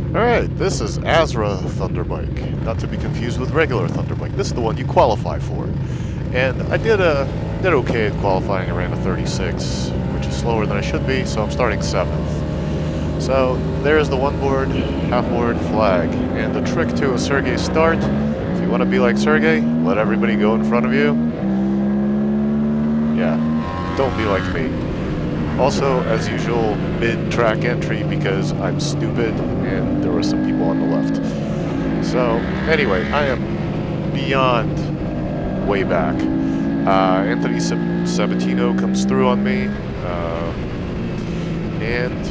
Alright, this is ASRA thunderbike, not to be confused with regular thunderbike. This is the one you qualify for. And I did okay at qualifying. I ran a 36, which is slower than I should be, so I'm starting 7th. So there's the one board, half board, flag. And the trick to a Sergey start, if you want to be like Sergey, let everybody go in front of you. Yeah, don't be like me. Also, as usual, mid-track entry because I'm stupid and there were some people on the left. So, anyway, I am beyond way back. Anthony Sabatino comes through on me. And,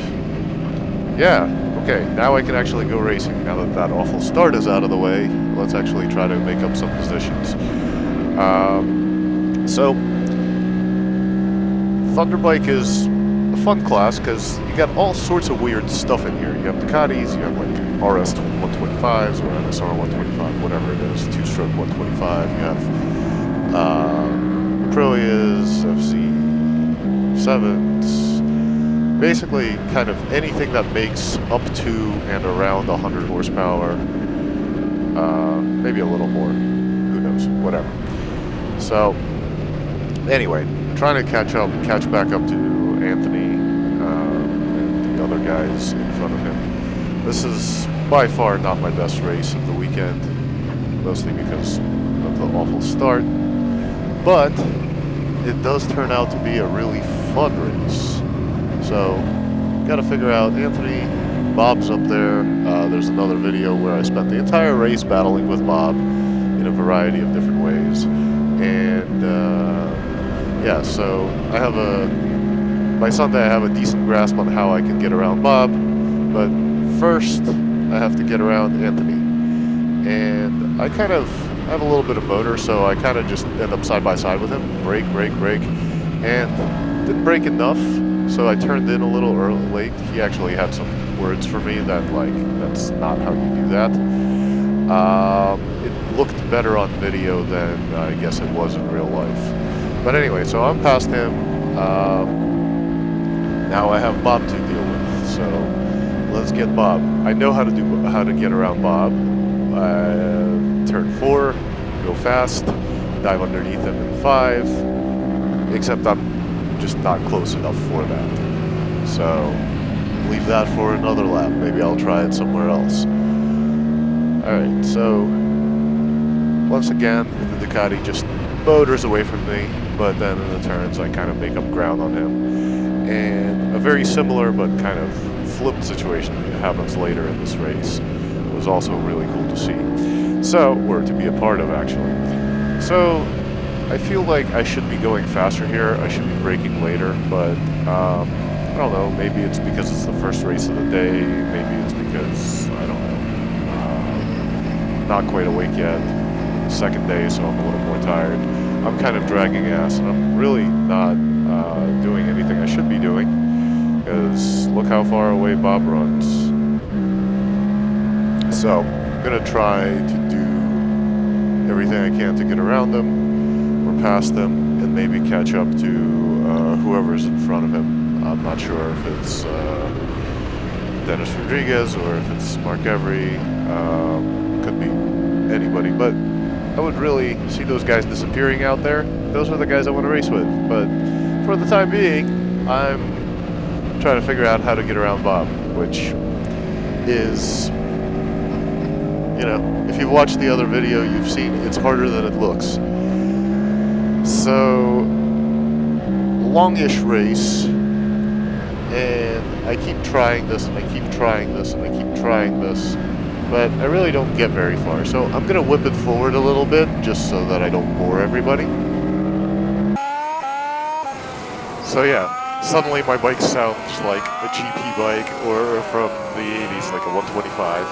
yeah, okay, now I can actually go racing. Now that that awful start is out of the way, let's actually try to make up some positions. So, Thunderbike is a fun class because you got all sorts of weird stuff in here. You have Ducatis, you have like RS 125s or NSR 125, whatever it is, two-stroke 125. You have Aprilias, FC7s, basically kind of anything that makes up to and around 100 horsepower, maybe a little more, who knows, whatever. So, anyway, trying to catch back up to Anthony and the other guys in front of him. This is by far not my best race of the weekend, mostly because of the awful start, but it does turn out to be a really fun race. So, gotta figure out Anthony, Bob's up there. There's another video where I spent the entire race battling with Bob in a variety of different ways. And yeah, so I have by Sunday I have a decent grasp on how I can get around Bob, but first I have to get around Anthony. And I have a little bit of motor, so I kind of just end up side by side with him, brake, and didn't brake enough, so I turned in a little late. He actually had some words for me that, like, that's not how you do that. It looked better on video than I guess it was in real life. But anyway, so I'm past him. Now I have Bob to deal with. So let's get Bob. I know how to get around Bob. Turn 4, go fast, dive underneath him in 5. Except I'm just not close enough for that. So leave that for another lap. Maybe I'll try it somewhere else. Alright, so once again, the Ducati just motors away from me, but then in the turns I kind of make up ground on him. And a very similar but kind of flipped situation that happens later in this race. It was also really cool to see. So, or to be a part of actually. So, I feel like I should be going faster here. I should be braking later, but I don't know, maybe it's because it's the first race of the day, maybe it's because, I don't know, not quite awake yet. Second day, so I'm a little more tired. I'm kind of dragging ass, and I'm really not doing anything I should be doing, because look how far away Bob runs. So, I'm going to try to do everything I can to get around them, or past them, and maybe catch up to whoever's in front of him. I'm not sure if it's Dennis Rodriguez or if it's Mark Every. Could be anybody, but I would really see those guys disappearing out there. Those are the guys I want to race with. But for the time being, I'm trying to figure out how to get around Bob, which is, you know, if you've watched the other video, you've seen it's harder than it looks. So, longish race, and I keep trying this, and I keep trying this, and I keep trying this, but I really don't get very far. So I'm going to whip it forward a little bit, just so that I don't bore everybody. So yeah, suddenly my bike sounds like a GP bike, or from the 80s, like a 125.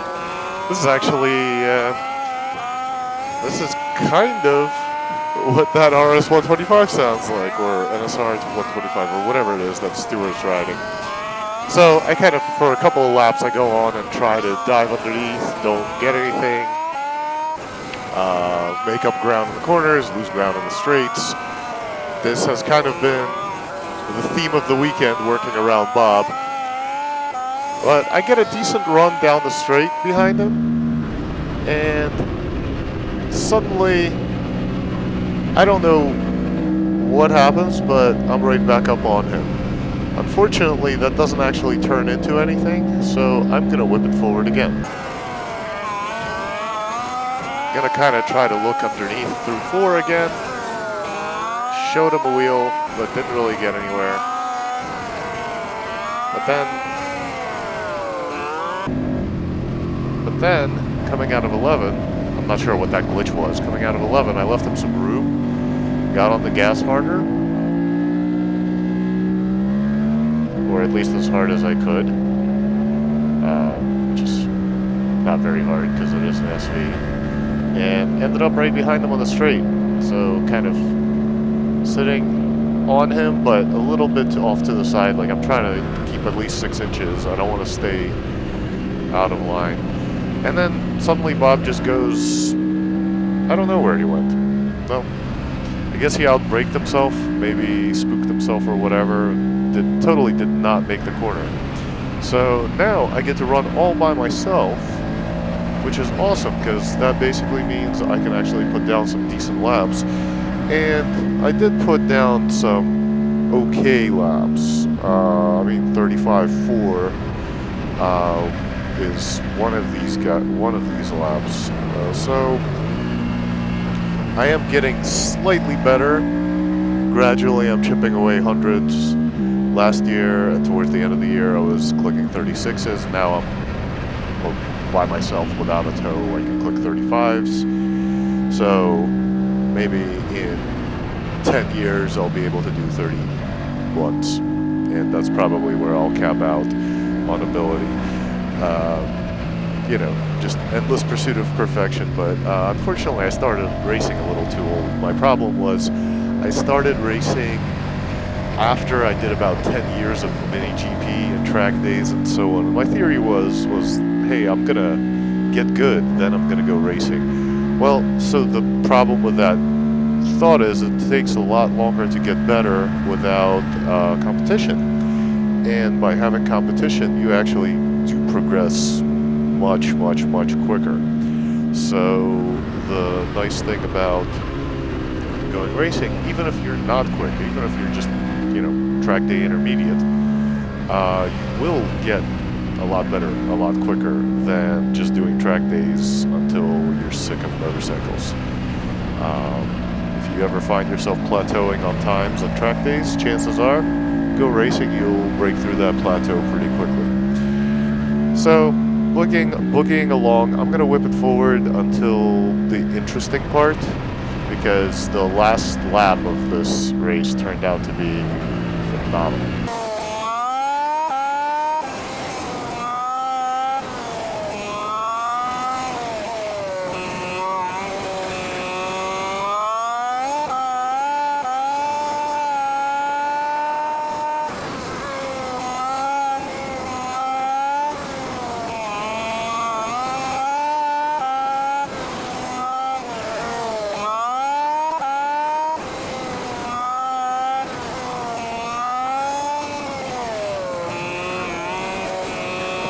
This is actually, this is kind of what that RS 125 sounds like, or NSR 125, or whatever it is that Stewart's riding. So I kind of, for a couple of laps, I go on and try to dive underneath, don't get anything, make up ground in the corners, lose ground in the straights. This has kind of been the theme of the weekend, working around Bob. But I get a decent run down the straight behind him, and suddenly, I don't know what happens, but I'm right back up on him. Unfortunately, that doesn't actually turn into anything, so I'm gonna whip it forward again. Gonna kind of try to look underneath through 4 again. Showed him a wheel, but didn't really get anywhere. But then, coming out of 11, I'm not sure what that glitch was. Coming out of 11, I left him some room, got on the gas harder, or at least as hard as I could, which is not very hard because it is an SV, and ended up right behind him on the straight. So kind of sitting on him, but a little bit off to the side. Like I'm trying to keep at least 6 inches. I don't want to stay out of line. And then suddenly Bob just goes, I don't know where he went. No, I guess he outbraked himself, maybe spooked himself or whatever. Totally did not make the corner. So now I get to run all by myself, which is awesome because that basically means I can actually put down some decent laps. And I did put down some okay laps. I mean, 35.4 is one of these laps. So I am getting slightly better. Gradually, I'm chipping away hundreds. Last year, towards the end of the year, I was clicking 36s. Now I'm by myself without a tow. I can click 35s. So maybe in 10 years, I'll be able to do 31s. And that's probably where I'll cap out on ability. You know, just endless pursuit of perfection. But unfortunately, I started racing a little too old. My problem was I started racing after I did about 10 years of mini GP and track days and so on. My theory was hey, I'm gonna get good, then I'm gonna go racing. Well, so the problem with that thought is it takes a lot longer to get better without competition. And by having competition, you actually do progress much, much, much quicker. So the nice thing about going racing, even if you're not quick, even if you're just, you know, track day intermediate, you will get a lot better, a lot quicker than just doing track days until you're sick of motorcycles. If you ever find yourself plateauing on times on track days, chances are, go racing, you'll break through that plateau pretty quickly. So, boogieing along, I'm going to whip it forward until the interesting part, because the last lap of this race turned out to be phenomenal.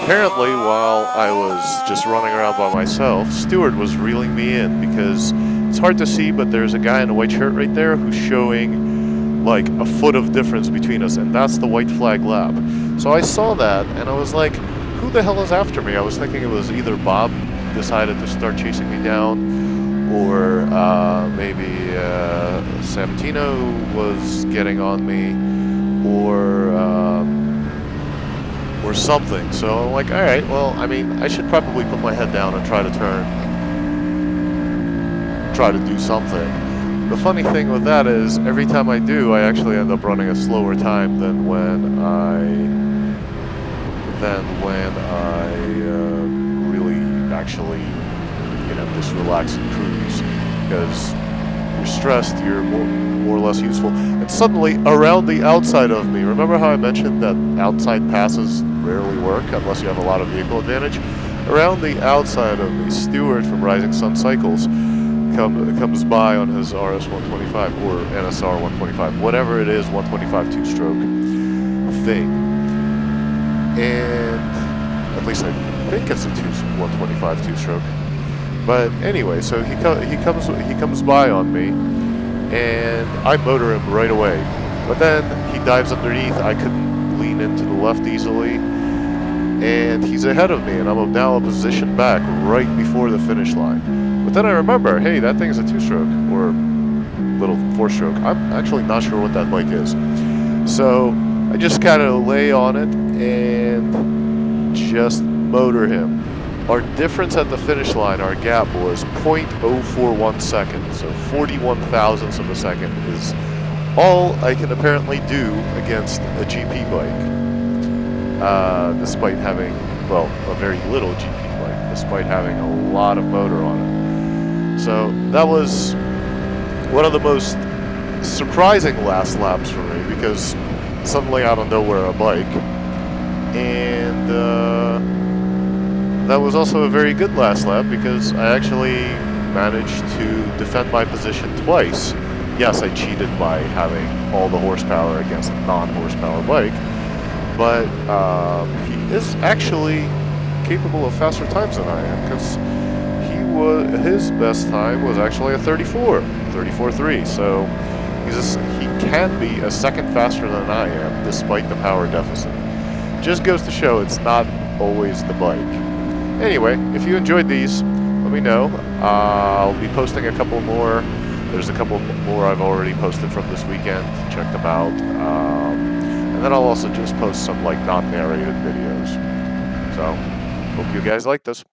Apparently, while I was just running around by myself, Stewart was reeling me in because it's hard to see, but there's a guy in a white shirt right there who's showing like a foot of difference between us, and that's the white flag lap. So I saw that, and I was like, who the hell is after me? I was thinking it was either Bob decided to start chasing me down, or maybe Sabatino was getting on me, or something. So I'm like, all right, well, I mean, I should probably put my head down and try to do something. The funny thing with that is, every time I do, I actually end up running a slower time than when I really actually, you know, just relax and cruise. Because you're stressed, you're more or less useful. And suddenly, around the outside of me, remember how I mentioned that outside passes rarely work unless you have a lot of vehicle advantage? Around the outside of me, Stewart from Rising Sun Cycles comes by on his RS 125 or NSR 125, whatever it is, 125 two-stroke thing. And At least I think it's a 125 two-stroke. But anyway, so he comes by on me, and I motor him right away. But then he dives underneath. I couldn't lean into the left easily, and he's ahead of me, and I'm now a position back right before the finish line. But then I remember, hey, that thing's a two-stroke or little four-stroke. I'm actually not sure what that bike is. So I just kind of lay on it and just motor him. Our difference at the finish line, our gap, was 0.041 seconds, so 41 thousandths of a second is all I can apparently do against a GP bike, despite having, well, a very little GP bike, despite having a lot of motor on it. So that was one of the most surprising last laps for me, because suddenly out of nowhere a bike, and that was also a very good last lap because I actually managed to defend my position twice. Yes, I cheated by having all the horsepower against a non-horsepower bike, but he is actually capable of faster times than I am, because his best time was actually a 34.3. So he can be a second faster than I am, despite the power deficit. Just goes to show it's not always the bike. Anyway, if you enjoyed these, let me know. I'll be posting a couple more. There's a couple more I've already posted from this weekend. Check them out. And then I'll also just post some like non-narrated videos. So, hope you guys like this.